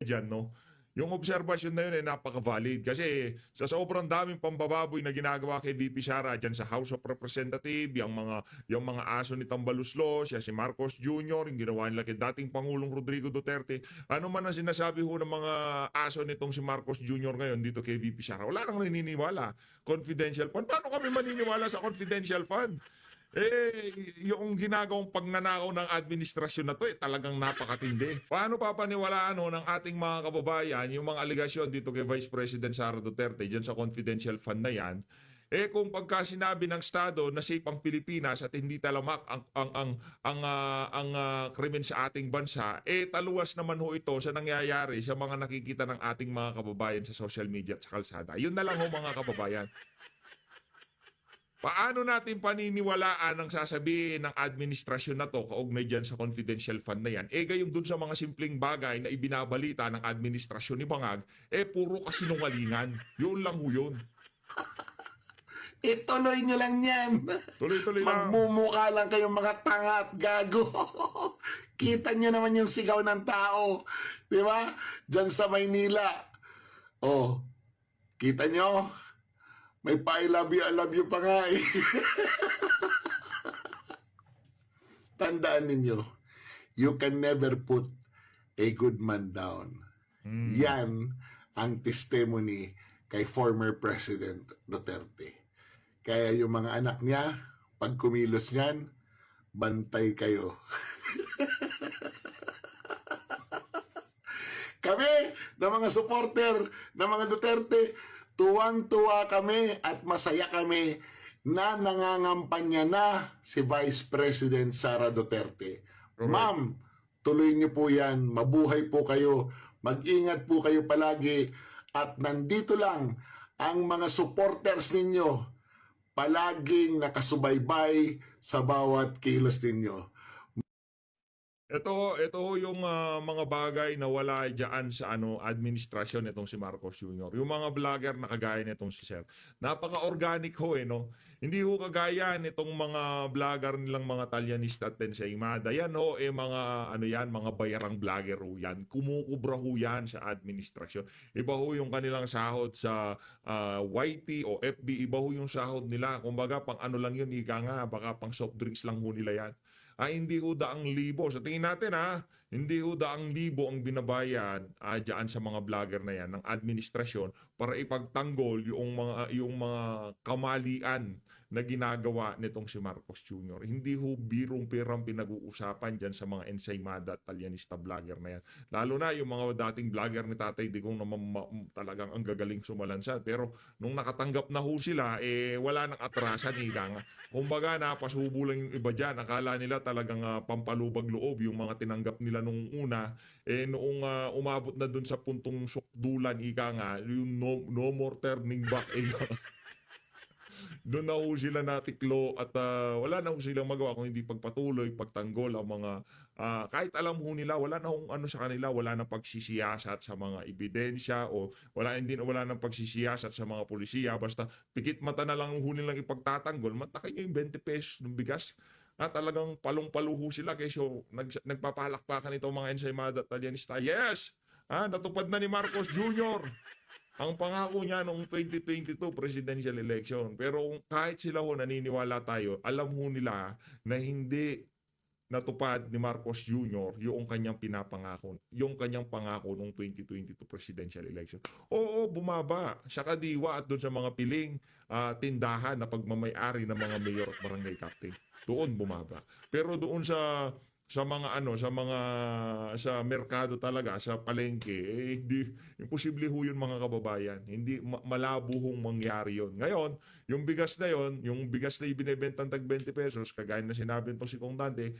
dyan, no? Yung obserbasyon na yun ay napaka-valid kasi sa sobrang daming pambababoy na ginagawa kay VP Sara dyan sa House of Representatives, yung mga aso ni Tambaluslo, siya si Marcos Jr., yung ginawa nila kay dating Pangulong Rodrigo Duterte, ano man ang sinasabi ho ng mga aso nitong si Marcos Jr. ngayon dito kay VP Sara, wala nang naniniwala. Confidential fund. Paano kami maniniwala sa confidential fund? Yung ginagawang pagnanakaw ng administrasyon na to, talagang napakatindi. Paano papaniwalaan ng ating mga kababayan yung mga aligasyon dito kay Vice President Sara Duterte dyan sa confidential fund na yan? Kung pagka sinabi ng Estado na safe ang Pilipinas at hindi talamak ang krimen sa ating bansa, taluwas naman ho ito sa nangyayari sa mga nakikita ng ating mga kababayan sa social media at sa kalsada. Yun na lang ho mga kababayan. Paano natin paniniwalaan ang sasabihin ng administrasyon na to kaugnay dyan sa confidential fund na yan? Gayong dun sa mga simpleng bagay na ibinabalita ng administrasyon ni Bangag, puro kasinungalingan. Yun lang ho yun. Ituloy nyo lang yan. Tuloy-tuloy lang. Magmumukha lang kayong mga tanga at gago. Kita nyo naman yung sigaw ng tao. Di ba? Diyan sa Maynila. Oh, kita nyo? May pa I love you pa nga eh. Tandaan ninyo, you can never put a good man down. Yan ang testimony kay former President Duterte. Kaya yung mga anak niya, pag kumilos niyan, bantay kayo. Kami, na mga supporter, na mga Duterte, tuwang-tuwa kami at masaya kami na nangangampanya na si Vice President Sara Duterte. Ma'am, tuloy niyo po yan. Mabuhay po kayo. Mag-ingat po kayo palagi. At nandito lang ang mga supporters ninyo palaging nakasubaybay sa bawat kilos ninyo. Ito yung mga bagay na wala diyan sa administrasyon nitong si Marcos Jr. Yung mga vlogger na kagaya nitong si Sir. Napaka-organic ho no. Hindi ho kagaya nitong mga vlogger nilang mga Talyanista at Ensaymada. Yan ho mga bayarang vlogger ho yan. Kumukubra ho yan sa administrasyon. Iba ho yung kanilang sahod sa YT o FB, iba ho yung sahod nila. Kumbaga pang ano lang yun, ika nga, baka pang soft drinks lang ho nila yan. Hindi ho daang libo. Sa tingin natin hindi ho daang libo ang binabayad diyan sa mga vlogger na yan ng administrasyon para ipagtanggol yung mga kamalian na ginagawa nitong si Marcos Jr. Hindi ho birong perang pinag-uusapan dyan sa mga Ensaymada at Talyanista vlogger na yan. Lalo na yung mga dating vlogger ni Tatay Digong na talagang ang gagaling sumalansan. Pero nung nakatanggap na ho sila, wala nang atrasan. Kumbaga, napasubo lang yung iba dyan. Akala nila talagang pampalubag loob yung mga tinanggap nila nung una. Noong umabot na dun sa puntong sukdulan, yung no more turning back. Doon na ho sila natiklo at wala na ho silang magawa kung hindi pagpatuloy, pagtanggol ang mga kahit alam ho nila, wala na hong sa kanila, wala na pagsisiyasat sa mga ebidensya o wala nang pagsisiyasat sa mga pulisya, basta pikit mata na lang ho nilang ipagtatanggol, matakay nyo yung 20 pesos ng bigas. Talagang palong-paluho sila kasi nagpapalakpakan itong mga Ensaymada at Talyanista. Yes! Natupad na ni Marcos Jr. Ang pangako niya noong 2022 presidential election. Pero kahit sila ho naniniwala tayo, alam ho nila na hindi natupad ni Marcos Jr. yung kanyang pinapangako, yung kanyang pangako noong 2022 presidential election. Oo, bumaba sa kadiwa at doon sa mga piling tindahan na pagmamay-ari ng mga mayor at barangay captain. Doon bumaba. Pero doon sa sa merkado talaga, sa palengke, hindi imposible ho yun mga kababayan. Hindi malabo hong mangyari yun. Ngayon, yung bigas na yun, yung bigas na ibinebenta tag 20 pesos, kagaya na sinabi nito si Kong Dante,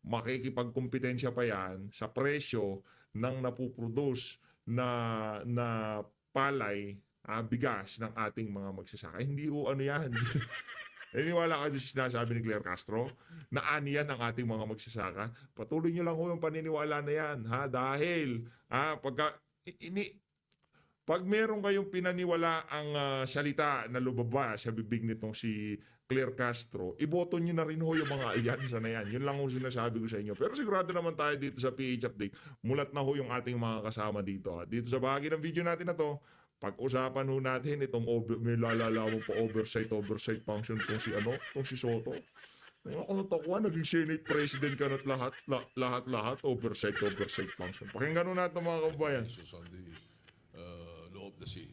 makikipagkompetensya pa yan sa presyo ng napuproduce na palay, bigas ng ating mga magsasaka. Hindi ho yan. Niwala ka doon sinasabi ni Claire Castro na aniyan ang ating mga magsasaka. Patuloy nyo lang ho yung paniniwala na yan. Dahil pag meron kayong pinaniwala ang salita na lubaba sa bibig nitong si Claire Castro, iboto nyo na rin ho yung mga alyansa na yan. Yun lang ho sinasabi ko sa inyo. Pero sigurado naman tayo dito sa PH Update, mulat na ho yung ating mga kasama dito. At dito sa bahagi ng video natin na to, pag-usapan ho natin itong may lalalawang pa oversight function itong si Soto. Ako natakwa, naging Senate President ka na't lahat, oversight function. Pakinggan ho natin mga kababayan. Jesus on the law of the sea.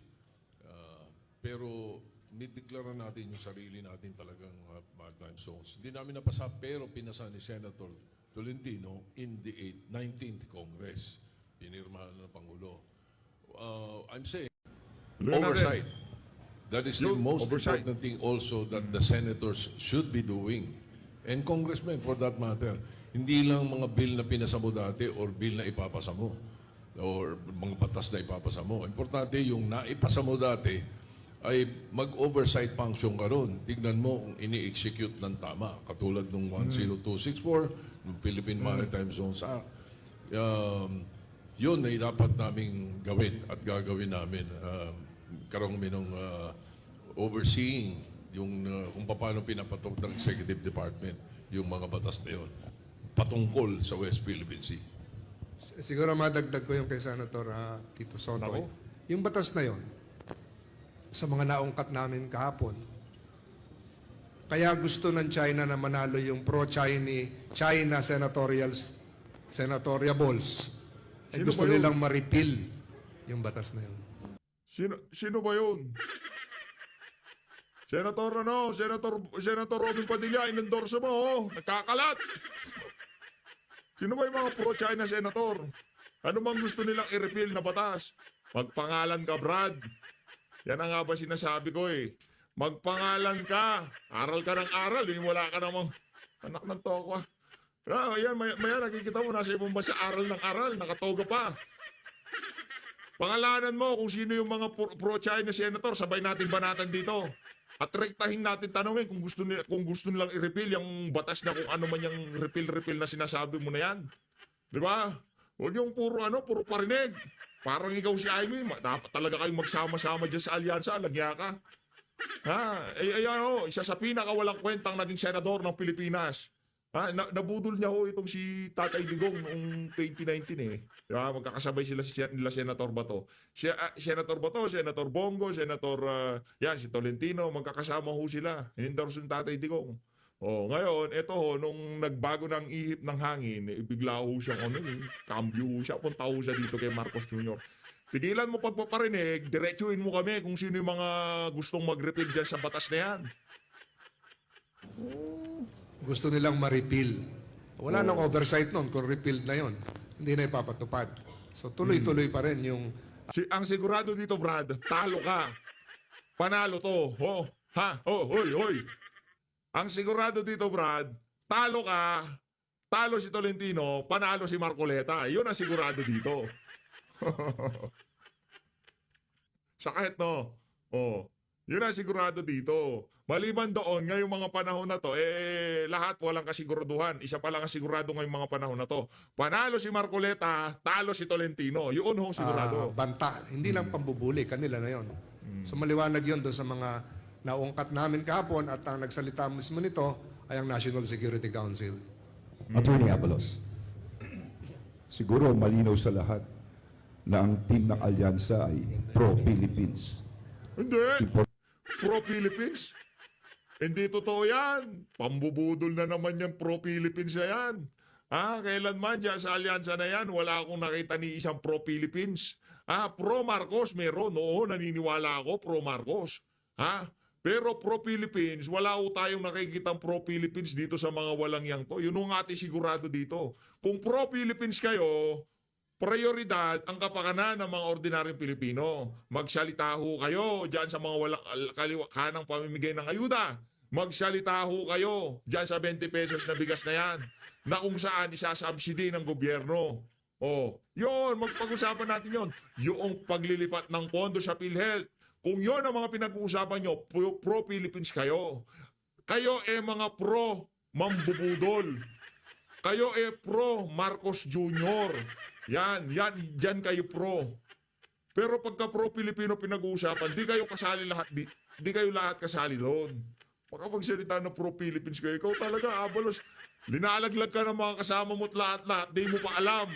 Pero nideklara natin yung sarili natin talagang maritime zones. Hindi namin napasa pero pinasa ni Senator Tolentino in the 19th Congress. Pinirmahan ng Pangulo. I'm saying oversight. That is the Yung most oversight. important thing also that the senators should be doing. And congressmen for that matter. Hindi lang mga bill na pinasa mo dati or bill na ipapasa mo or mga batas na ipapasa mo. Importante yung naipasa mo dati ay mag-oversight function ka ron. Tignan mo kung ini-execute ng tama. Katulad ng 10264, ng Philippine Maritime Zones Act. Yun ay dapat naming gawin at gagawin namin. Karoon kami ng overseeing yung kung paano pinapatok ng Executive Department yung mga batas na yun patungkol sa West Philippine Sea. Siguro madagdag ko yung kay Senator Tito Soto. Nako. Yung batas na yon, sa mga naungkat namin kahapon, kaya gusto ng China na manalo yung pro-China senatorials. Eh, Sino gusto ba yun? nilang ma-repeal yung batas na yun. Sino ba yun? Senator Robin Padilla, inendorso mo, oh. Nagkakalat. Sino ba yung mga pro-China senator? Ano bang gusto nilang i-repeal na batas? Magpangalan ka, Brad. Yan ang nga ba sinasabi ko eh. Magpangalan ka. Aral ka ng aral. Wala ka namang anak ng tokwa. Ayan, maya nakikita mo, nasa ibang bansa, aral ng aral. Nakatoga pa. Pangalanan mo kung sino yung mga pro-China senator. Sabay natin banatan dito. At rektahin natin tanongin kung gusto nilang i-repeal yung batas na kung ano man yung repeal na sinasabi mo na yan. Di ba? Huwag yung puro parinig. Parang ikaw si Amy, dapat talaga kayong magsama-sama dyan sa alyansa, lagya ka. Isa sa pinakawalang kwentang naging senador ng Pilipinas. Nabudol niya itong si Tatay Digong noong 2019 eh. Diba? Magkakasabay sila nila Senator Bato. Senator Bato, Senator Bongo, Senator si Tolentino, magkakasama sila. Inendorso yung Tatay Digong. Ngayon, nung nagbago ng ihip ng hangin, bigla siyang cambio siya, punta siya dito kay Marcos Jr. Pigilan mo pagpaparinig, diretsuhin mo kami kung sino yung mga gustong mag-repeal dyan sa batas na yan. Gusto nilang ma-repeal. Wala nang oversight nun kung repealed na yon. Hindi na ipapatupad. So tuloy-tuloy pa rin yung Ang sigurado dito, Brad, talo ka. Panalo to. Hoy. Ang sigurado dito, Brad, talo ka. Talo si Tolentino, panalo si Marcoleta. Yun ang sigurado dito. Sakit, no? Yun ang sigurado dito. Maliban doon, ngayong mga panahon na to, lahat walang kasiguraduhan. Isa pa lang ang sigurado ngayong mga panahon na to. Panalo si Marcoleta, talo si Tolentino. Yun ho sigurado. banta. Hindi lang pambubuli, kanila na yon. So maliwanag yon doon sa mga naungkat namin kahapon at ang nagsalita mismo nito ay ang National Security Council. Attorney Abalos, siguro malinaw sa lahat na ang team ng alyansa ay pro-Philippines. Hindi. Pro-Philippines? Hindi totoo yan. Pambubudol na naman yung pro-Philippines na yan. Kailanman dyan sa alyansa na yan, wala akong nakita ni isang pro-Philippines. Pro-Marcos meron. Oo, naniniwala ako, pro-Marcos. Pero pro-Philippines, wala ko tayong nakikitang pro-Philippines dito sa mga walang yang to. Yun ang ating sigurado dito. Kung pro-Philippines kayo, prioridad ang kapakanan ng mga ordinaryong Pilipino. Magsalita ho kayo dyan sa mga walang kanang pamimigay ng ayuda. Magsalita ho kayo dyan sa 20 pesos na bigas na yan na kung saan isasubsidy ng gobyerno. Yun, magpag-usapan natin yun. Yung paglilipat ng pondo sa PhilHealth. Kung yun ang mga pinag-uusapan nyo, pro-Philippines kayo. Kayo mga pro-mambubudol. Kayo pro-Marcos Jr. Yan kayo pro. Pero pagka pro-Pilipino pinag-uusapan, di kayo kasali lahat, di kayo lahat kasali doon. Makapagsalita ng pro-Philippines kayo. Ikaw talaga, Abalos. Linalaglag ka ng mga kasama mo't lahat-lahat. Di mo pa alam.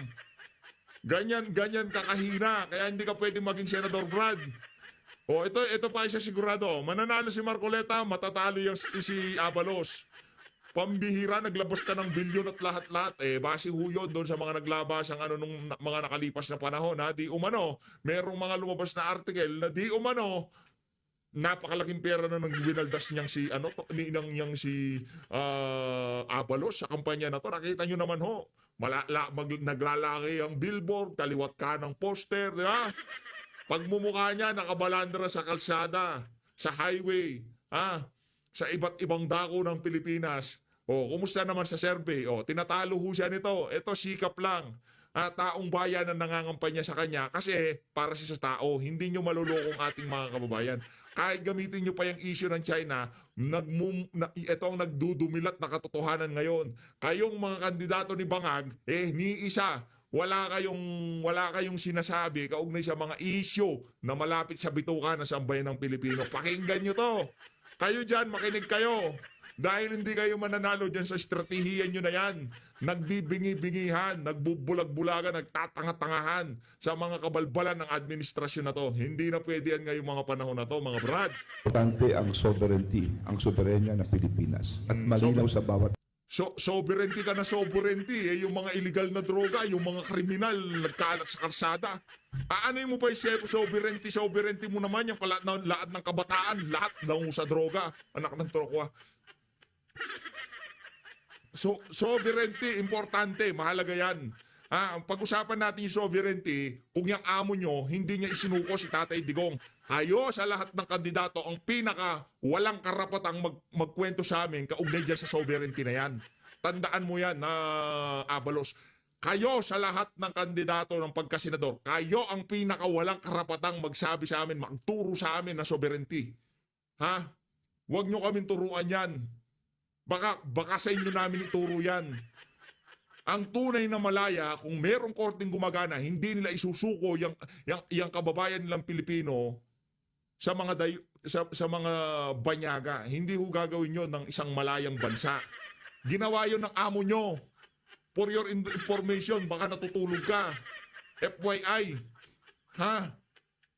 Ganyan kakahina. Kaya hindi ka pwedeng maging Senador Brad. O, ito pa isa sigurado. Mananalo si Marcoleta, matatalo yung si Abalos. Pambihira, naglabas ka ng bilyon at lahat-lahat. Base ho yun doon sa mga naglabas ang nung mga nakalipas na panahon. Ha? Di umano, merong mga lumabas na article na di umano, napakalaking pera na nang winaldas niyang si Abalos sa kampanya na to. Nakita nyo naman ho. Naglalaki ang billboard, kaliwat ka ng poster, di ba? Pagmumukha niya, nakabalandra sa kalsada, sa highway, sa iba't ibang dako ng Pilipinas. Kumusta naman sa survey? Tinatalo ho siya nito. Ito, sikap lang. Taong bayan ang nangangampanya sa kanya kasi para siya sa tao, hindi nyo malulokong ating mga kababayan. Kahit gamitin nyo pa yung issue ng China, ito ang nagdudumilat na katotohanan ngayon. Kayong mga kandidato ni Bangag, ni isa, wala kayong sinasabi kaugnay sa mga issue na malapit sa bituka ng sambayan ng Pilipino. Pakinggan nyo to. Kayo dyan, makinig kayo. Dahil hindi kayo mananalo dyan sa estratehiyan nyo na yan. Nagbibingi-bingihan, nagbubulag-bulagan, nagtatanga-tangahan sa mga kabalbalan ng administrasyon na to. Hindi na pwede yan ngayong mga panahon na to, mga brad. Importante ang sovereignty, ang soberenya ng Pilipinas. At malinaw sa bawat Sovereignty ka na sovereignty. Yung mga illegal na droga, yung mga kriminal nagkalat sa karsada. Aanay mo pa yung sovereignty mo naman, yung lahat ng kabataan, lahat lang sa droga. Anak ng trokwa. Sovereignty, importante, mahalaga yan. Pag-usapan natin yung sovereignty, kung yung amo nyo, hindi niya isinuko si Tatay Digong. Kayo sa lahat ng kandidato, ang pinaka walang karapatang magkwento sa amin kaugnay dyan sa sovereignty na yan. Tandaan mo yan na Abalos. Kayo sa lahat ng kandidato ng pagkasenador, kayo ang pinaka walang karapatang magsabi sa amin, magturo sa amin na sovereignty. Huwag nyo kaming turuan yan. Baka sa inyo namin ituro yan. Ang tunay na Malaya, kung merong korteng gumagana, hindi nila isusuko yung kababayan nilang Pilipino sa mga banyaga. Hindi ho gagawin yon ng isang malayang bansa. Ginawa yon ng amo nyo. For your information, baka natutulog ka. FYI.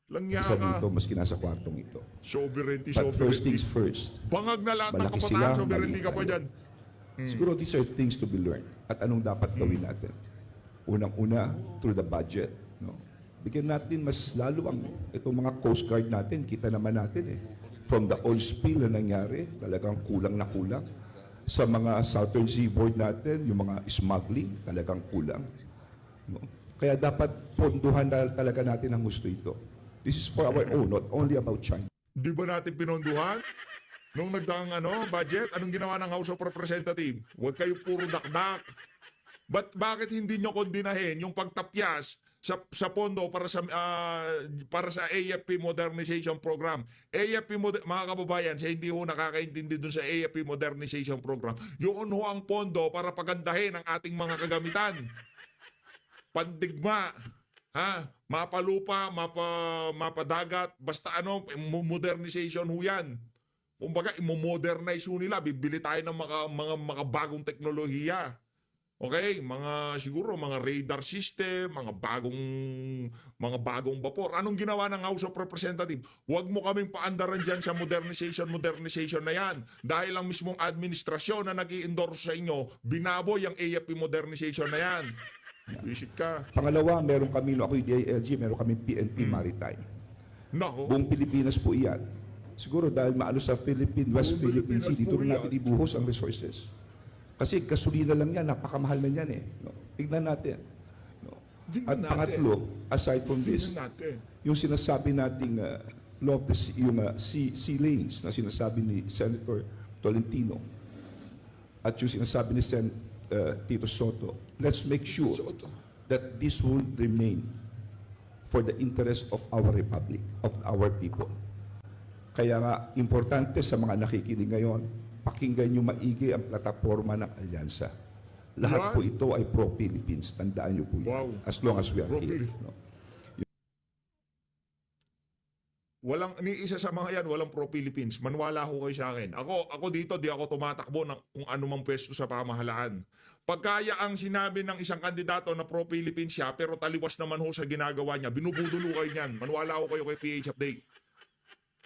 Langya isa ka. dito, maski nasa kwartong ito. Sovereignty, But first sovereignty. things first. Bangag na lahat ng Malaki kabataan, sila, sovereignty maliit ka pa tayo. dyan. Siguro these are things to be learned. At anong dapat gawin natin? Unang-una, through the budget. No? Bigyan natin mas lalo ang itong mga Coast Guard natin. Kita naman natin From the oil spill na nangyari, talagang kulang na kulang. Sa mga Southern Seaboard natin, yung mga smuggling, talagang kulang. No? Kaya dapat ponduhan talaga natin ang gusto ito. This is for our own, not only about China. Di ba natin pinonduhan? Nung nagdaang budget, anong ginawa ng House of Representatives? Huwag kayo puro dakdak. Bakit hindi nyo kondinahin yung pagtapyas sa pondo para sa AFP Modernization Program? Mga kababayan, sa hindi ho nakakaintindi dun sa AFP Modernization Program, yun ho ang pondo para pagandahin ang ating mga kagamitan. Pandigma, mapalupa, mapadagat, basta modernization ho yan. Kumbaga, imo-modernize ho nila, bibili tayo ng mga bagong teknolohiya. Okay, siguro mga radar system, mga bagong vapor. Anong ginawa ng House of Representatives? Huwag mo kaming paandaran diyan sa modernization na yan. Dahil ang mismong administrasyon na nag-i-endorse sa inyo, binaboy ang AFP modernization na yan. Isip ka. Pangalawa, meron kami, ako yung DILG, meron kami PNP Maritime. Nako. Buong Pilipinas po iyan. Siguro dahil maano sa West Philippine Sea, dito rin natin ibuhos ang resources. Kasi gasolina lang yan, napakamahal na yan No? Tignan natin. No? At pangatlo, aside from this, yung sinasabi nating law of the sea, yung sea lanes na sinasabi ni Senator Tolentino at yung sinasabi ni Tito Soto, let's make sure that this will remain for the interest of our republic, of our people. Kaya nga, importante sa mga nakikinig ngayon, pakinggan nyo maigi ang plataforma ng alyansa. Lahat po ito ay pro-Philippines. Tandaan nyo po yan. Wow. As long as we are here. No? Walang ni isa sa mga yan, walang pro-Philippines. Manwala ho kayo sa akin. Ako dito, di ako tumatakbo ng kung anumang pwesto sa pamahalaan. Pagkaya ang sinabi ng isang kandidato na pro-Philippines siya, pero taliwas naman ho sa ginagawa niya, binubudulo kayo niyan. Manwala ho kayo kay PH Update.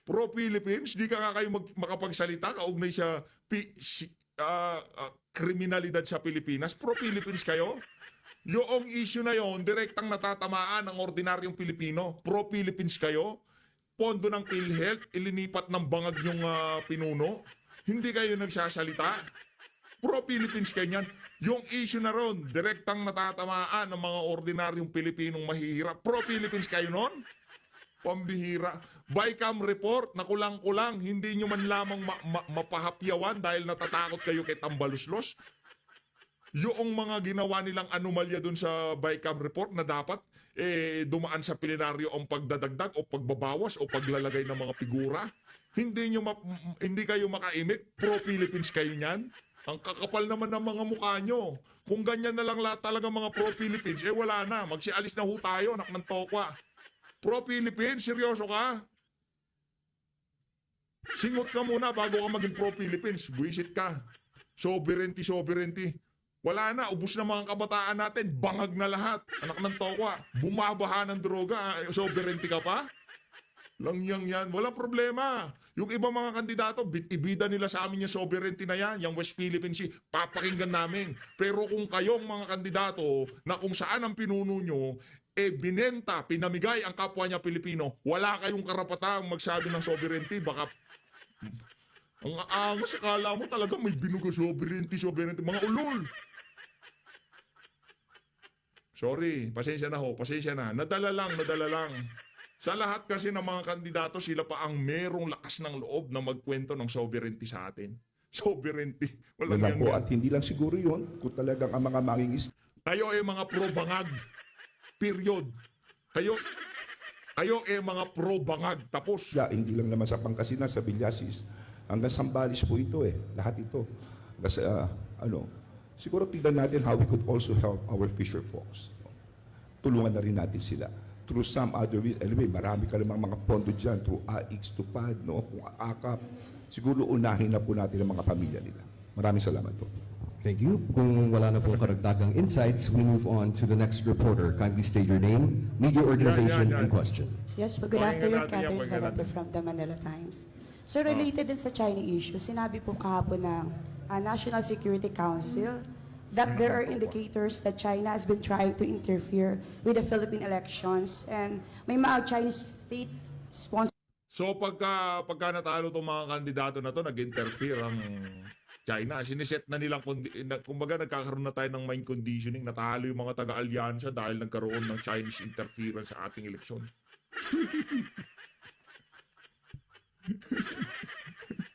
Pro-Philippines, di ka nga kayo makapagsalita kaugnay sa kriminalidad sa Pilipinas. Pro-Philippines kayo? Yung issue na yon, direktang natatamaan ang ordinaryong Pilipino. Pro-Philippines kayo? Pondo ng PhilHealth, ilinipat ng bangag yung pinuno. Hindi kayo nagsasalita. Pro-Philippines kayo yan. Yung issue na ron, direktang natatamaan ng mga ordinaryong Pilipinong mahihirap. Pro-Philippines kayo nun? Pambihira. Bycam report na kulang-kulang, hindi nyo man lamang mapahapyawan dahil natatakot kayo kay Tambaluslos. Yung mga ginawa nilang anomalya dun sa Bycam report na dapat dumaan sa plenaryo ang pagdadagdag o pagbabawas o paglalagay ng mga figura. Hindi kayo makaimik. Pro-Philippines kayo niyan. Ang kakapal naman ng mga mukha nyo. Kung ganyan na lang lahat talaga mga pro-Philippines, wala na. Magsialis na ho tayo, anak ng tokwa. Pro-Philippines, seryoso ka? Singot ka muna bago ka maging pro-Philippines. Buisit ka. Sovereignty. Wala na, ubus na mga kabataan natin, bangag na lahat. Anak ng tokwa, bumabaha ng droga, sovereignty ka pa? Langyang yan, walang problema. Yung iba mga kandidato, ibida nila sa amin yung sovereignty na yan, yung West Philippine Sea, papakinggan namin. Pero kung kayong mga kandidato, na kung saan ang pinuno nyo, binenta, pinamigay ang kapwa niya Pilipino, wala kayong karapatang magsabi ng sovereignty, baka ang aangas, akala mo talaga may binugo sovereignty, mga ulol. Sorry, pasensya na. Nadala lang. Sa lahat kasi ng mga kandidato, sila pa ang merong lakas ng loob na magkwento ng sovereignty sa atin. Sovereignty. Walang Wala yan po, yan. at hindi lang siguro yun, kung talagang ang mga mangingis Kayo ay mga pro-bangag. Period. Kayo mga pro-bangag. Tapos. hindi lang naman sa Pangasinan, sa Villasis, hanggang Sambales po ito lahat ito. Kasi siguro tignan natin how we could also help our fisher folks. Tulungan na rin natin sila. Through some other way, anyway, marami ka namang mga pondo dyan, through AX, TUPAD, kung AKAP, siguro unahin na po natin ang mga pamilya nila. Maraming salamat po. Thank you. Kung wala na pong karagdagang insights, we move on to the next reporter. Kindly state your name, media organization, Yan. and question. Yes, good Pakinggan afternoon, natin yan, Catherine pakinggan Valente natin. from the Manila Times. So related din sa China issue, sinabi po kahapon ng National Security Council that there are indicators that China has been trying to interfere with the Philippine elections and may mga Chinese state sponsor. So pagka natalo itong mga kandidato na to, nag-interfere ang China. Siniset na nilang, kumbaga nagkakaroon na tayo ng mind conditioning, natalo yung mga taga-alyansa dahil nagkaroon ng Chinese interference sa ating eleksyon.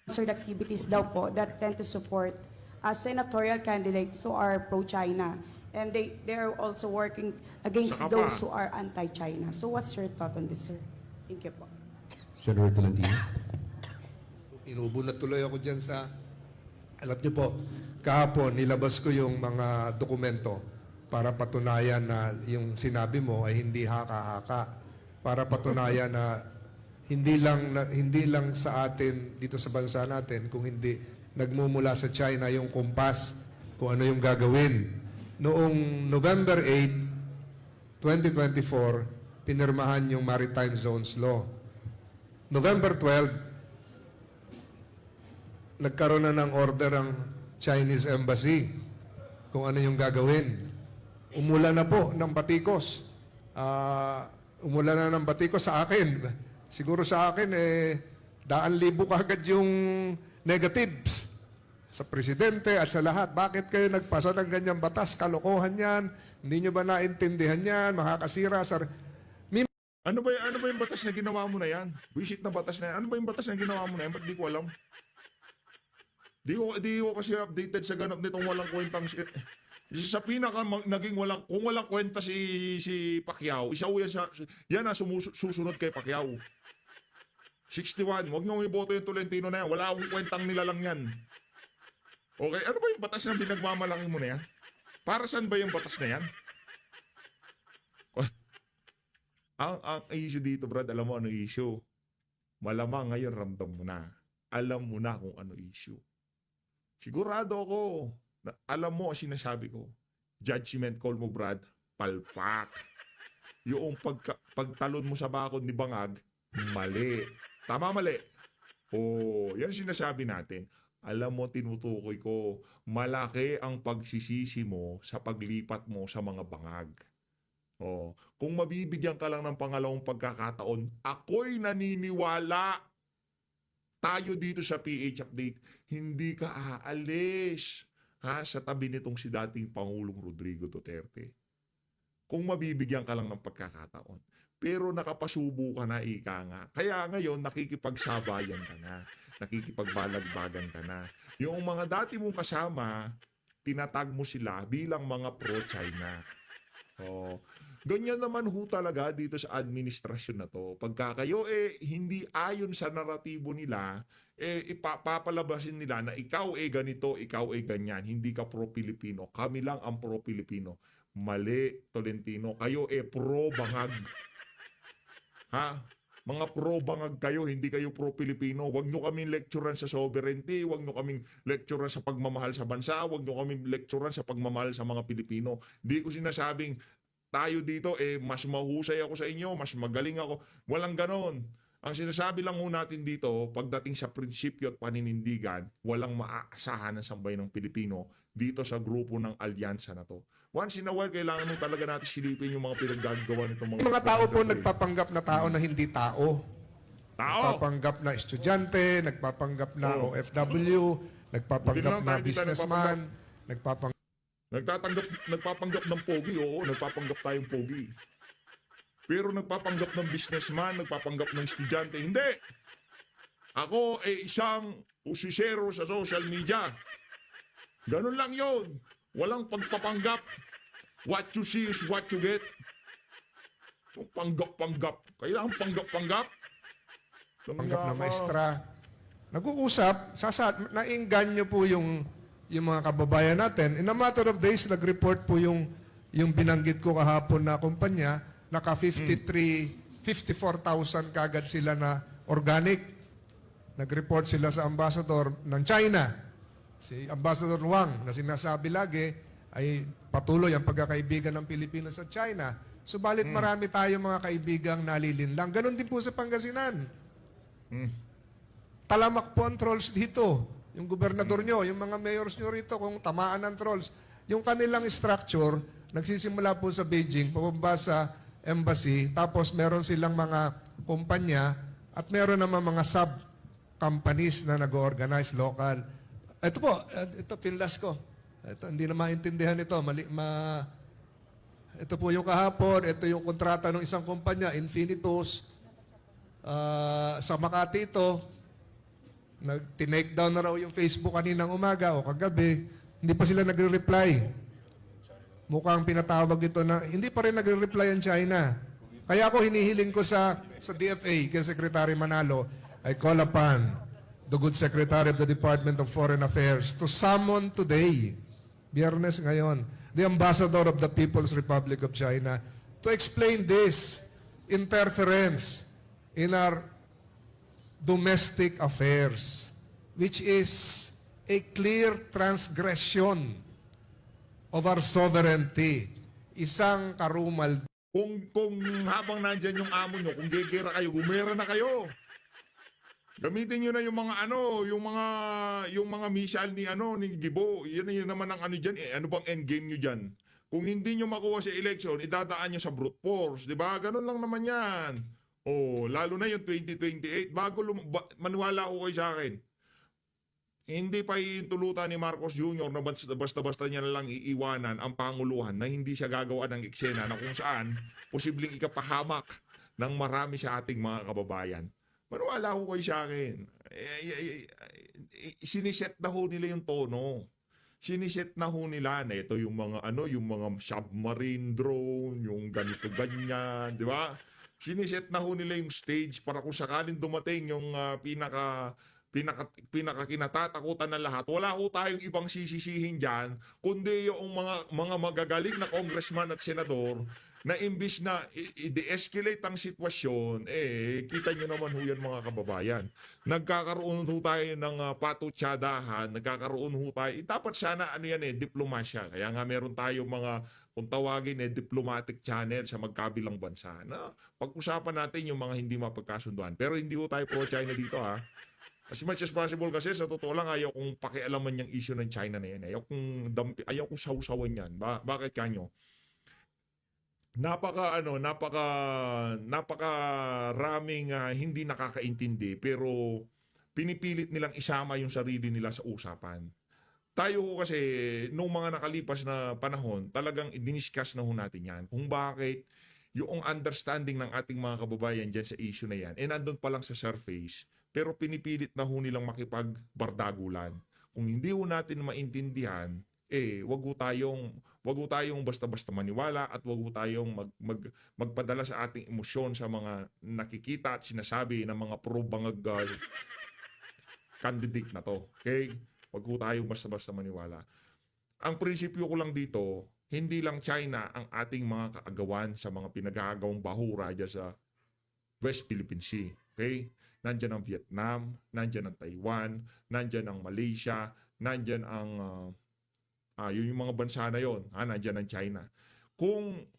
Sponsored activities daw po that tend to support senatorial candidates who are pro-China. And they are also working against Saka pa. those who are anti-China. So what's your thought on this, sir? Thank you po. Senator Tolentino. Inubo na tuloy ako dyan sa, alam niyo po, kahapon nilabas ko yung mga dokumento para patunayan na yung sinabi mo ay hindi haka-haka. Para patunayan na hindi lang sa atin dito sa bansa natin, kung hindi nagmumula sa China yung kumpas kung ano yung gagawin. Noong November 8, 2024, pinirmahan yung Maritime Zones Law. November 12, nagkaroon na ng order ang Chinese Embassy kung ano yung gagawin. Umula na po ng batikos. Umula na ng batikos sa akin. Siguro sa akin, 100,000 kagad yung negatives sa presidente at sa lahat. Bakit kayo nagpasa ng ganyang batas? Kalokohan yan. Hindi nyo ba naintindihan yan? Makakasira sa... Ano ba yung batas na ginawa mo na yan? Visit na batas na yan. Ano ba yung batas na ginawa mo na yan? Ba't di ko alam? Di ko kasi updated sa ganap nitong walang kwentang... Sa pinaka naging kung walang kwenta si Pacquiao, isa yan yan ang susunod kay Pacquiao. 61, wag nyo iboto yung Tolentino na yan. Wala akong kwentang nilalang yan. Okay, ano ba yung batas na pinagmamalaki mo na yan? Para saan ba yung batas na yan? Ang issue dito, Brad, alam mo ano issue? malamang ngayon ramdam mo na. Alam mo na kung ano issue. Sigurado ako, na alam mo ang sinasabi ko. Judgment call mo, Brad, palpak. Yung pagtalon mo sa bakod ni Bangag, mali. Tama, mali. Oh, yan sinasabi natin. Alam mo, tinutukoy ko, malaki ang pagsisisi mo sa paglipat mo sa mga bangag. Oh, kung mabibigyan ka lang ng pangalawang pagkakataon, ako'y naniniwala tayo dito sa PH Update, hindi ka aalis sa tabi nitong si dating Pangulong Rodrigo Duterte. Kung mabibigyan ka lang ng pagkakataon. Pero nakapasubo ka na, ika nga. Kaya ngayon, nakikipagsabayan ka na. Nakikipagbalagbagan ka na. Yung mga dati mong kasama, tinatag mo sila bilang mga pro-China. Oh, ganyan naman ho talaga dito sa administrasyon na to. Pagka kayo hindi ayon sa naratibo nila, ipapalabasin nila na ikaw ganito, ikaw ganyan. Hindi ka pro-Pilipino. Kami lang ang pro-Pilipino. Mali, Tolentino. Kayo pro-bangag. Ha? Mga pro-bangag kayo, hindi kayo pro-Pilipino. Huwag nyo kaming lecturean sa sovereignty, huwag nyo kaming lecturean sa pagmamahal sa bansa, huwag nyo kaming lecturean sa pagmamahal sa mga Pilipino. Hindi ko sinasabing tayo dito, mas mahusay ako sa inyo, mas magaling ako. Walang ganon. Ang sinasabi lang ho natin dito, pagdating sa prinsipyo at paninindigan, walang maaasahan ng sambayan ng Pilipino dito sa grupo ng alyansa na to. Once in a while, kailangan mo talaga natin silipin yung mga pinaggagawa nitong Yung mga tao po nagpapanggap na tao na hindi tao. Tao! Nagpapanggap na estudyante, nagpapanggap na OFW, nagpapanggap na businessman, Nagpapanggap ng pogi, oo, nagpapanggap tayong pogi. Pero nagpapanggap ng businessman, nagpapanggap ng estudyante, hindi. Ako isang usisero sa social media. Ganun lang yon. Walang pagpapanggap. What you see is what you get. Yung panggap-panggap. Kailangan panggap-panggap. panggap na maestra. Nag-uusap, naingganyo po yung mga kababayan natin. In a matter of days, nag-report po yung binanggit ko kahapon na kumpanya, naka 54,000 kagad sila na organic. Nag-report sila sa ambassador ng China. Si Ambassador Wang, na sinasabi lagi, ay patuloy ang pagkakaibigan ng Pilipinas sa China. Subalit marami tayong mga kaibigang nalilinlang. Ganon din po sa Pangasinan. Talamak po ang trolls dito. Yung gobernador nyo, yung mga mayors nyo rito, kung tamaan ng trolls. Yung kanilang structure, nagsisimula po sa Beijing, pababa sa embassy, tapos meron silang mga kumpanya, at meron naman mga sub-companies na nag-organize local. Ito po, ito pinlas ko. Ito, hindi na maintindihan ito. Ito po yung kahapon, ito yung kontrata ng isang kumpanya, Infinitus. Sa Makati ito, tinake down na raw yung Facebook kaninang umaga o kagabi. Hindi pa sila nagre-reply. Mukhang pinatawag ito na, hindi pa rin nagre-reply ang China. Kaya ako hinihiling ko sa DFA, kay Secretary Manalo, I call upon the good Secretary of the Department of Foreign Affairs to summon today, Biyernes ngayon, the Ambassador of the People's Republic of China to explain this interference in our domestic affairs, which is a clear transgression of our sovereignty. Isang karumal. Kung habang nandyan yung amo nyo, kung gegera kayo, gumera na kayo. Gamitin niyo na yung mga missile ni Gibo. Yan naman ang ano diyan. Ano bang end game niyo diyan? Kung hindi niyo makuha sa election, idadaan niyo sa brute force, 'di ba? Ganun lang naman 'yan. Oh, lalo na yung 2028 bago maniwala ko kayo sa akin. Hindi pa itulutan ni Marcos Jr. na basta-basta niya na lang iiwanan ang panguluhan na hindi siya gagawa ng eksena na kung saan posibleng ikapahamak ng marami sa ating mga kababayan. Maniwala ko kayo sa akin. Siniset na ho nila yung tono. Siniset na ho nila na ito yung mga yung mga submarine drone, yung ganito ganyan, di ba? Siniset na ho nila yung stage para kung sakaling dumating yung pinaka kinatatakutan ng lahat. Wala ho tayong ibang sisisihin diyan kundi yung mga magagaling na congressman at senador na imbis na i-de-escalate ang sitwasyon, kita nyo naman ho yan mga kababayan. Nagkakaroon ho tayo ng patutsadahan, nagkakaroon ho tayo, dapat sana diplomasya. Kaya nga meron tayo mga, kung tawagin diplomatic channel sa magkabilang bansa na pag-usapan natin yung mga hindi mapagkasunduan. Pero hindi ho tayo pro-China dito ha. As much as possible kasi sa totoo lang ayaw kong pakialaman yung issue ng China na yan. Ayaw kong sausawan yan. Bakit kanyo? Napaka raming hindi nakakaintindi pero pinipilit nilang isama yung sarili nila sa usapan. Tayo kasi nung mga nakalipas na panahon, talagang i-discuss na ho natin yan kung bakit yung understanding ng ating mga kababayan dyan sa issue na yan, nandun pa lang sa surface, pero pinipilit na ho nilang makipagbardagulan. Kung hindi ho natin maintindihan, wag ho tayong basta-basta maniwala at wag ho tayong magpadala sa ating emosyon sa mga nakikita at sinasabi ng mga pro-bangag candidate na to. Okay? Wag ho tayong basta-basta maniwala. Ang prinsipyo ko lang dito, hindi lang China ang ating mga kaagawan sa mga pinagagawang bahura dyan sa West Philippine Sea. Okay? Nandyan ang Vietnam, nandyan ang Taiwan, nandyan ang Malaysia, nandyan ang yun yung mga bansa na yon, nandiyan ang China. Kung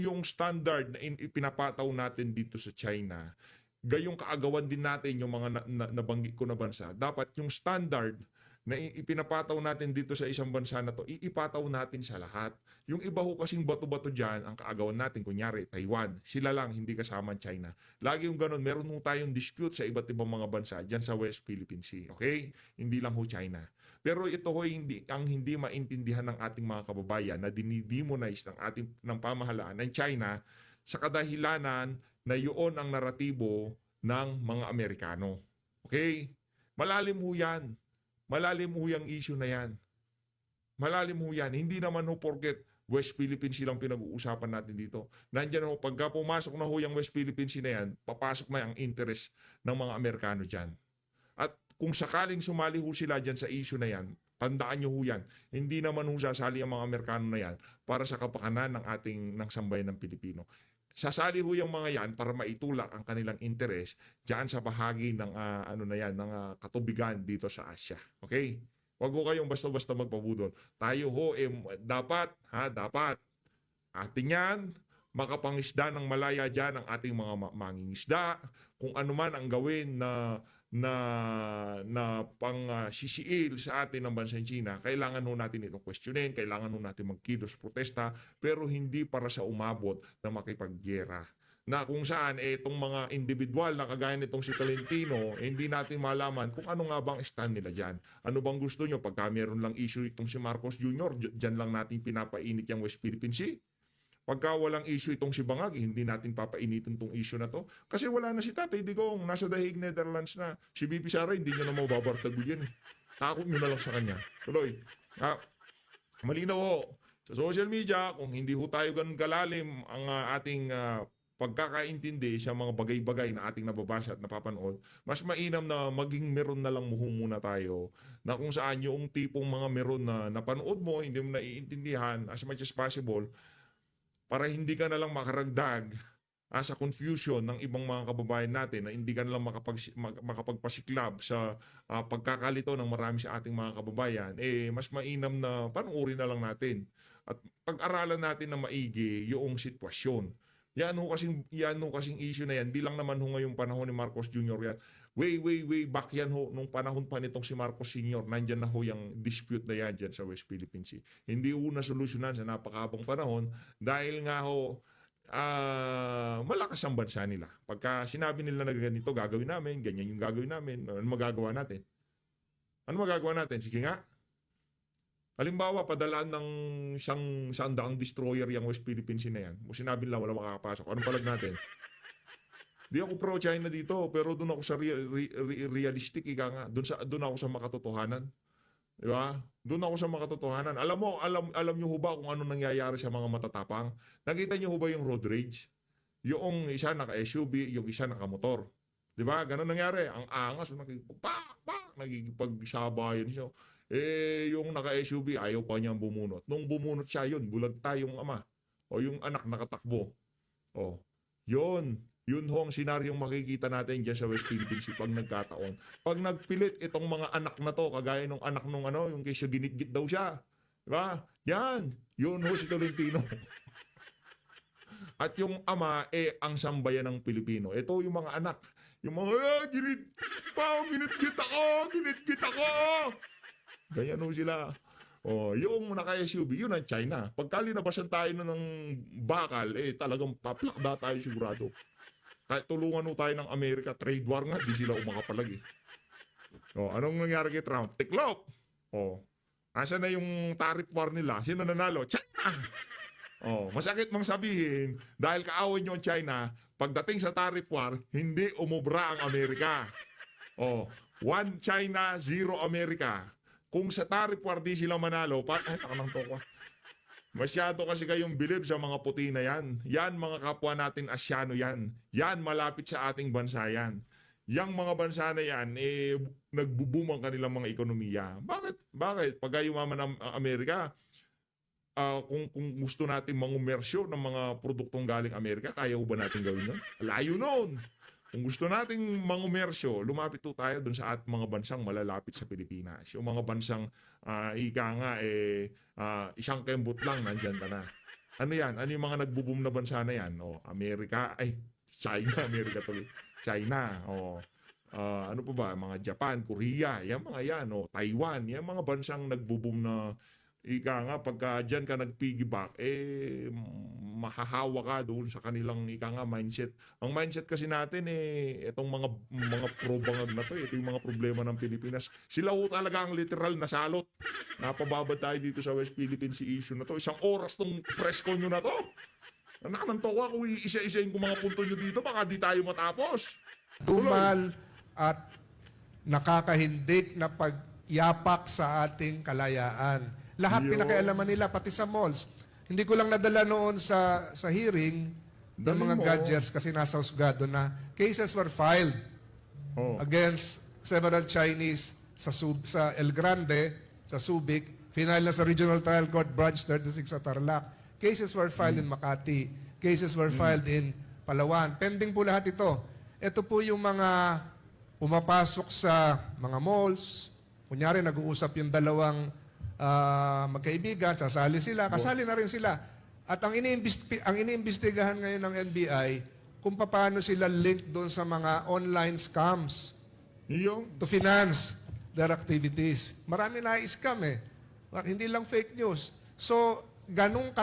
yung standard na ipinapataw natin dito sa China, gayong kaagawan din natin yung mga nabanggit ko na bansa, dapat yung standard na ipinapataw natin dito sa isang bansa na to, iipataw natin sa lahat. Yung iba ho kasing bato-bato dyan, ang kaagawan natin, kunyari, Taiwan, sila lang, hindi kasama ang China. Lagi yung ganun, meron ho tayong dispute sa iba't ibang mga bansa dyan sa West Philippine Sea. Okay? Hindi lang ho China. Pero ito ho ang hindi maintindihan ng ating mga kababayan na dinidemonize ng pamahalaan ng China sa kadahilanan na yun ang naratibo ng mga Amerikano. Okay? Malalim ho yan. Malalim ho yung issue na yan. Malalim ho yan. Hindi naman ho porket West Philippine Sea lang pinag-uusapan natin dito. Nandiyan ho, pagka pumasok na ho yung West Philippine Sea na yan, papasok na ang interest ng mga Amerikano dyan. At kung sakaling sumali ho sila dyan sa issue na yan, tandaan nyo ho yan, hindi naman ho sasali ang mga Amerikano na yan para sa kapakanan ng sambayan ng Pilipino. Sasali ho yung mga yan para maitulak ang kanilang interes diyan sa bahagi ng ng katubigan dito sa Asia. Okay? Huwag ho kayong basta-basta magpabudol. Tayo ho dapat atin yan makapangisda ng malaya diyan ang ating mga mangingisda, kung ano man ang gawin na pang-sisiil sa atin ng bansang China, kailangan ho natin itong questionin, kailangan ho natin magkilos protesta, pero hindi para sa umabot na makipaggera. Na kung saan itong mga individual na kagaya nitong si Tolentino, hindi natin malaman kung ano nga bang stand nila dyan. Ano bang gusto nyo? Pagka meron lang issue itong si Marcos Jr., dyan lang natin pinapainit yung West Philippine Sea. Pagka walang issue itong si Bangag, hindi natin papainitin itong issue na to. Kasi wala na si Tatay Digong, nasa The Hague, Netherlands na. Si BP Sara, hindi nyo na mababartagod yan. Takot nyo na lang sa kanya. Tuloy. Malinaw ho. Sa social media, kung hindi ho tayo ganun kalalim ang ating pagkakaintindi sa mga bagay-bagay na ating nababasa at napapanood, mas mainam na maging meron na lang muna tayo na kung saan yung tipong mga meron na napanood mo, hindi mo naiintindihan as much as possible, para hindi ka na lang makaragdag sa confusion ng ibang mga kababayan natin na hindi ka na lang makapagpasiklab sa pagkakalito ng marami sa ating mga kababayan, mas mainam na panuorin na lang natin at pag-aralan natin na maigi yung sitwasyon. Yan ho kasing issue na yan. Di lang naman ho ngayong panahon ni Marcos Jr. yan. Way back yan ho, nung panahon pa nitong si Marcos Sr., nandyan na ho yung dispute na yan dyan sa West Philippine Sea. Hindi ho nasolusyonan sa napakahabang panahon dahil nga ho, malakas ang bansa nila. Pagka sinabi nila na ganito gagawin namin, ganyan yung gagawin namin, ano magagawa natin? Ano magagawa natin? Sige nga. Halimbawa, padalaan ng isang daang destroyer yung West Philippine Sea na yan. Sinabi nila wala makakapasok. Anong palag natin? Di ako pro-China dito, pero doon ako sa realistic, ika nga. Doon ako sa makatotohanan. Di ba? Doon ako sa makatotohanan. Alam nyo ho ba kung ano nangyayari sa mga matatapang? Nakita nyo ho ba yung road rage? Yung isa naka-SUV, yung isa naka-motor. Di ba? Ganun nangyari. Ang angas, nagigipagsabayan siya. Yung naka-SUV, ayaw pa niyang bumunot. Nung bumunot siya yun, bulag tayong ama. O yung anak nakatakbo. O, yun. Yun ho ang senaryong makikita natin dyan sa West Philippine Sea pag nagkataon. Pag nagpilit itong mga anak na to, kagaya nung anak nung yung kaysa ginitgit daw siya. Diba? Yan. Yun ho si Tolentino. At yung ama, ang sambayan ng Pilipino. Ito yung mga anak. Yung mga, ginitgit ako. Ganyan ho sila. O, yung naka-SUV, yun ang China. Pagka linabasan tayo ng bakal, talagang paplakda tayo sigurado. Kahit tulungan ho tayo ng Amerika, trade war nga, di sila umakapalag eh. O, anong nangyari kay Trump? Tiklop! O, asa na yung tariff war nila? Sino nanalo? China! O, masakit mang sabihin, dahil kaaway nyo ang China, pagdating sa tariff war, hindi umubra ang Amerika. O, 1 China, 0 Amerika. Kung sa tariff war di sila manalo, takanang toko. Masyado kasi kayong bilib sa mga puti na yan. Yan mga kapwa natin Asyano yan. Yan malapit sa ating bansa yan. Yang mga bansa na yan, nagbuboom ang kanilang mga ekonomiya. Bakit? Pag yumaman ang Amerika, kung gusto natin mangumersyo ng mga produktong galing Amerika, kaya ba natin gawin yun? Layo nun! Kung gusto nating mangumersyo, lumapit po tayo dun sa mga bansang malalapit sa Pilipinas. Yung mga bansang isang kembot lang, nandyan ka na. Ano yan? Ano yung mga nagbuboom na bansa na yan? Amerika tuloy. China. Ano pa ba? Mga Japan, Korea, yan mga yan. Taiwan, yan mga bansang nagbuboom na pagka dyan ka nag-piggyback, mahahawa ka doon sa kanilang mindset. Ang mindset kasi natin, itong mga pro-bangag na to, ito yung mga problema ng Pilipinas. Sila ho talaga ang literal na salot. Napababad tayo dito sa West Philippine Sea issue na to. 1 oras tong press con nyo na to. Nakanantawa kung isa-isayin ko mga punto nyo dito, baka di tayo matapos. Tumal at nakakahindik na pagyapak sa ating kalayaan. Lahat pinakialaman nila, pati sa malls. Hindi ko lang nadala noon sa hearing ng mga gadgets kasi nasa husgado na cases were filed against several Chinese sa El Grande, sa Subic, final na sa Regional Trial Court Branch 36 sa Tarlac. Cases were filed in Makati. Cases were filed in Palawan. Pending po lahat ito. Ito po yung mga pumapasok sa mga malls. Kunyari, nag-uusap yung dalawang magkaibigan, sasali sila, kasali na rin sila. At ang iniimbestigahan ngayon ng NBI, kung paano sila link doon sa mga online scams to finance their activities. Marami na scam hindi lang fake news. So, ganong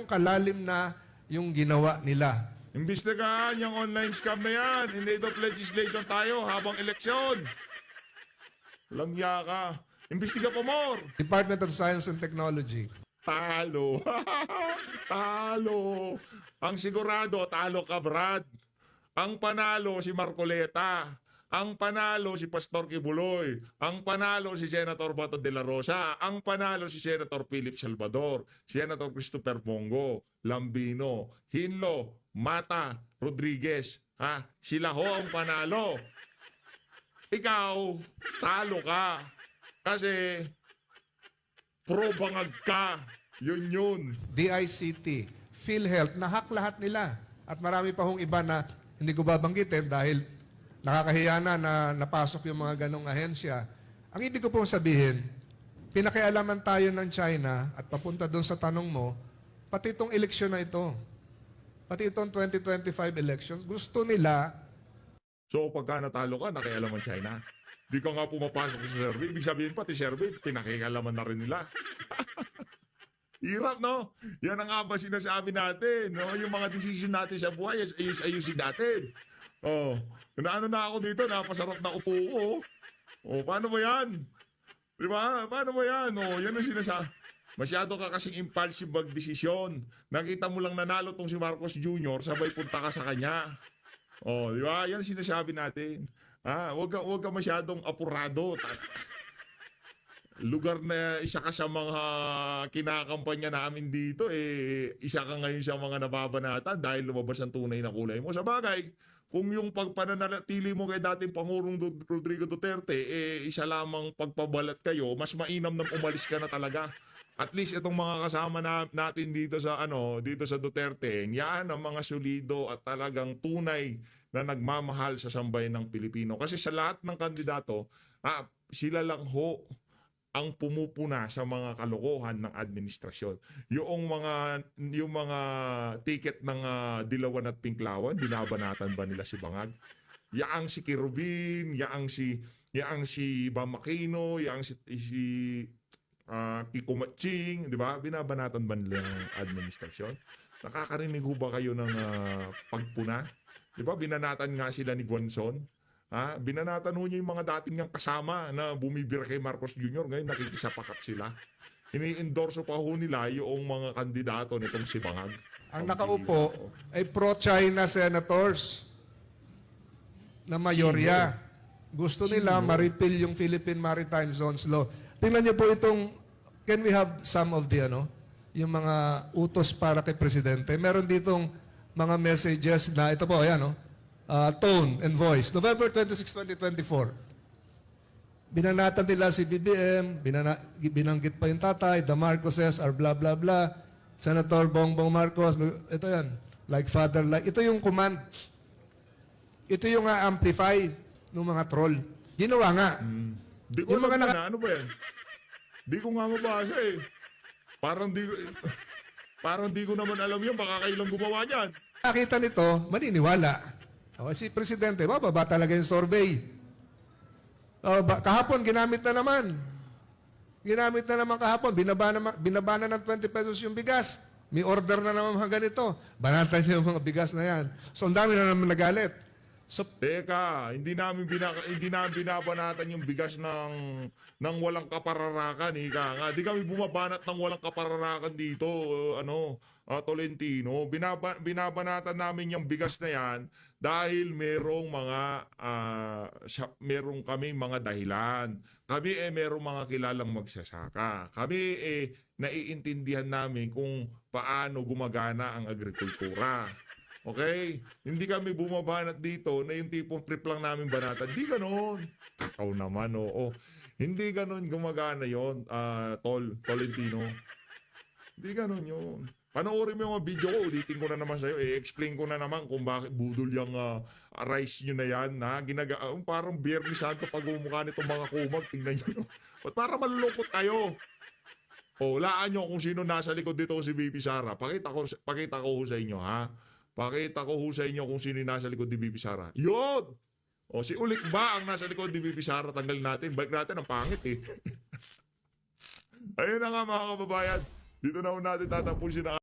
kalalim na yung ginawa nila. Imbestigahan yung online scam na yan. In aid of legislation tayo habang eleksyon. Langya ka. Imbestiga pa more. Department of Science and Technology. Talo. Talo. Ang sigurado, talo ka, Brad. Ang panalo si Marcoleta. Ang panalo si Pastor Kibuloy. Ang panalo si Senator Bato de la Rosa. Ang panalo si Senator Philip Salvador. Senator Christopher Bongo. Lambino. Hinlo. Mata. Rodriguez. Sila ho ang panalo. Ikaw, talo ka. Kasi pro-bangag ka. Yun. DICT, PhilHealth, nahak lahat nila. At marami pa hong iba na hindi ko babanggitin dahil nakakahiya na napasok yung mga ganong ahensya. Ang ibig ko pong sabihin, pinakialaman tayo ng China at papunta doon sa tanong mo, pati itong eleksyon na ito, pati itong 2025 elections, gusto nila. So pagka natalo ka, nakialaman China. Di ka nga pumapasok sa survey. Ibig sabihin pati survey, pinakialaman na rin nila. Hirap, no? Yan ang nga ba sinasabi natin, no? Yung mga decision natin sa buhay, ayusin natin. Naano na ako dito, napasarap na upo ko. Paano ba yan? Di ba? Paano ba yan? Yan ang sinasabi. Masyado ka kasing impulsive mag-desisyon. Nakita mo lang nanalo tong si Marcos Jr., sabay punta ka sa kanya. Di ba? Yan sinasabi natin. Huwag ka masyadong apurado. Lugar na isa ka sa mga kinakampanya namin dito, isa ka ngayon sa mga nababanatan dahil lumabas ang tunay na kulay mo. Sa bagay, kung yung pagpananatili mo kay dating Pangulong Rodrigo Duterte, isa lamang pagpabalat kayo, mas mainam na umalis ka na talaga. At least itong mga kasama natin dito sa dito sa Duterte, yan ang mga solido at talagang tunay na nagmamahal sa sambayan ng Pilipino. Kasi sa lahat ng kandidato, sila lang ho ang pumupuna sa mga kalokohan ng administrasyon. Yung mga ticket ng Dilawan at Pinklawan, binabanatan ba nila si Bangag? Yaang si Kirubin, yaang si Bam Aquino, yaang si Kiko Matching, di ba? Binabanatan ba nila yung administrasyon? Nakakarinig ho ba kayo ng pagpuna? Di ba? Binanatan nga sila ni Guanzon. Binanatan ho niya yung mga dating niyang kasama na bumibira kay Marcos Jr. Ngayon nakikisapakat sila. Ini-endorso pa ho nila yung mga kandidato nitong si Bangag. Ang nakaupo ay pro-China senators na mayorya. Gusto nila ma-repeal yung Philippine Maritime Zones Law. Tingnan niyo po itong, can we have some of the, yung mga utos para kay Presidente? Meron ditong mga messages na, ito po, ayan, tone and voice. November 26, 2024. Binanatan nila si BBM, binanggit pa yung tatay, the Marcoses are blah, blah, blah. Senator Bongbong Marcos, ito yan, like father, like, ito yung command. Ito yung amplify ng mga troll. Ginawa nga. Di ko Yung mga alam na, ano ba yan? Di ko nga mabasa eh. Parang di ko naman alam yun, baka kailang gumawa niyan. Nakita nito, maniniwala. Si Presidente, bababa talaga yung survey. Kahapon, ginamit na naman. Ginamit na naman kahapon. Binaba na ng 20 pesos yung bigas. May order na naman mga ganito. Banatan niyo yung mga bigas na yan. So, ang dami na naman nagalit. So, Teka, hindi namin binabanatan yung bigas ng walang kapararakan, ika nga. Di kami bumabanat ng walang kapararakan dito, Tolentino. Binabanatan namin yung bigas na yan dahil merong kaming mga dahilan. Kami merong mga kilalang magsasaka. Kami naiintindihan namin kung paano gumagana ang agrikultura. Okay? Hindi kami bumabanat dito na yung tipong trip lang namin banatan. Hindi ganon. Ikaw naman, oo. Hindi ganon gumagana yon, Tolentino. Hindi ganon yun. Panoorin mo yung mga video ko, ulitin ko na naman sa'yo. I-explain ko na naman kung bakit budol yung rice nyo na yan. Parang Biyernes Santo pag umukha nitong mga kumag. Tingnan nyo. Ba't para malulungkot kayo? Laan nyo kung sino nasa likod dito si Bibi Sara. Pakita ko sa inyo, ha? Pakita ko sa inyo kung sino nasa likod ni Bibi Sara. Yun! Si Ulik ba ang nasa likod ni Bibi Sara? Tanggalin natin. Balik natin, ang pangit eh. Ayun na nga mga kababayan. Dito na natin tatapusin ang